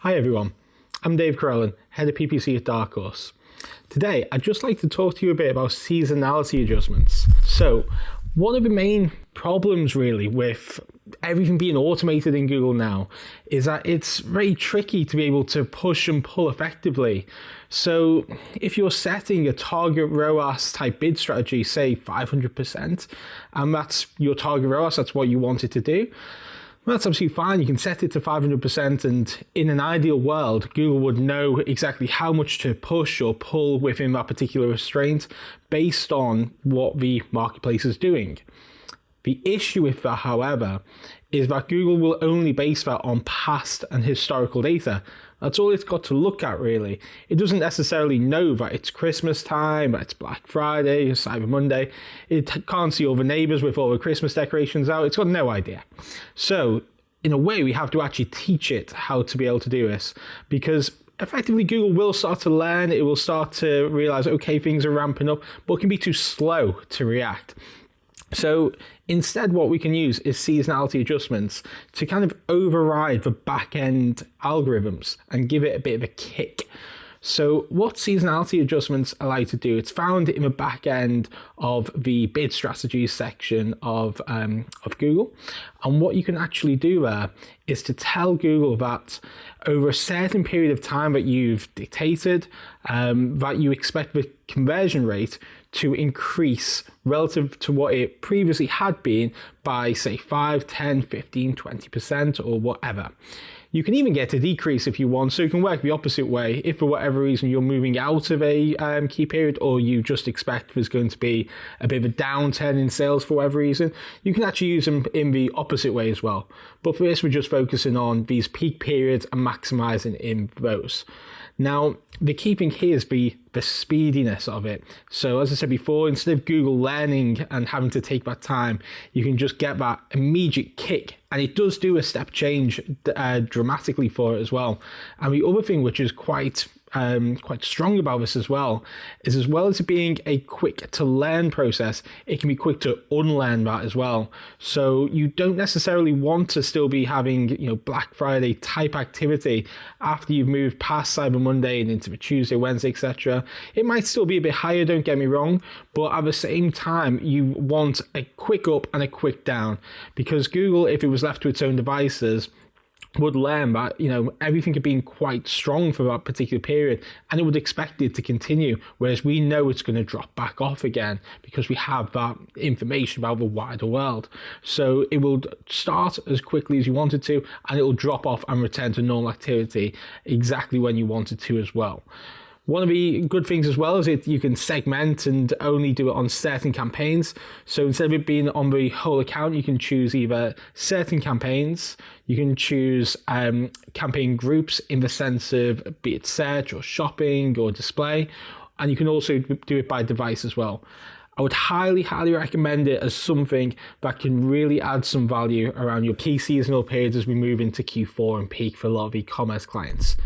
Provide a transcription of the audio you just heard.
Hi everyone, I'm Dave Carellin, Head of PPC at Dark Horse. Today, I'd just like to talk to you a bit about seasonality adjustments. So, one of the main problems really with everything being automated in Google now is that it's very tricky to be able to push and pull effectively. So if you're setting a target ROAS type bid strategy, say 500%, and that's your target ROAS, that's what you want it to do, well, that's absolutely fine. You can set it to 500%, and in an ideal world, Google would know exactly how much to push or pull within that particular restraint based on what the marketplace is doing. The issue with that, however, is that Google will only base that on past and historical data. That's all it's got to look at, really. It doesn't necessarily know that it's Christmas time, that it's Black Friday, Cyber Monday. It can't see all the neighbors with all the Christmas decorations out. It's got no idea. So, in a way, we have to actually teach it how to be able to do this, because effectively Google will start to learn. It will start to realize, okay, things are ramping up, but it can be too slow to react. So instead, what we can use is seasonality adjustments to kind of override the back-end algorithms and give it a bit of a kick. So what seasonality adjustments allow you to do, it's found in the back end of the bid strategies section of Google. And what you can actually do there is to tell Google that over a certain period of time that you've dictated, that you expect the conversion rate to increase relative to what it previously had been by, say, 5, 10, 15, 20% or whatever. You can even get a decrease if you want, so you can work the opposite way. If for whatever reason you're moving out of a key period, or you just expect there's going to be a bit of a downturn in sales for whatever reason, you can actually use them in the opposite way as well. But for this, we're just focusing on these peak periods and maximizing in those. Now, the key thing here is the speediness of it. So as I said before, instead of Google learning and having to take that time, you can just get that immediate kick. And it does do a step change dramatically for it as well. And the other thing which is quite strong about this as well as it being a quick to learn process, it can be quick to unlearn that as well. So you don't necessarily want to still be having, Black Friday type activity after you've moved past Cyber Monday and into the Tuesday, Wednesday, etc. It might still be a bit higher, don't get me wrong, but at the same time, you want a quick up and a quick down, because Google, if it was left to its own devices, would learn that everything had been quite strong for that particular period, and it would expect it to continue, whereas we know it's going to drop back off again because we have that information about the wider world. So it will start as quickly as you want it to, and it will drop off and return to normal activity exactly when you want it to as well. One of the good things as well is you can segment and only do it on certain campaigns. So instead of it being on the whole account, you can choose either certain campaigns, you can choose campaign groups in the sense of be it search or shopping or display, and you can also do it by device as well. I would highly, highly recommend it as something that can really add some value around your key seasonal periods as we move into Q4 and peak for a lot of e-commerce clients.